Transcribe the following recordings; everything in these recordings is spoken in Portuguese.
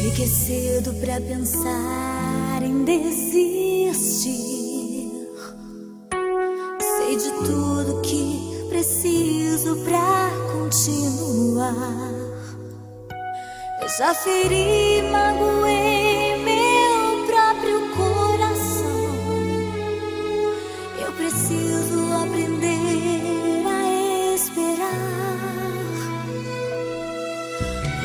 Sei que é cedo pra pensar em desistir. Sei de tudo que preciso pra continuar. Eu já feri, magoei meu próprio coração. Eu preciso aprender a esperar.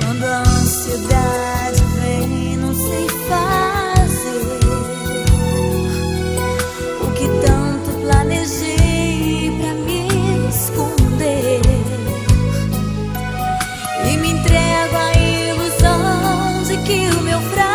Quando a ansiedade vem, não sei fazer o que tanto planejei pra me esconder, e me entrego à ilusão de que o meu fraco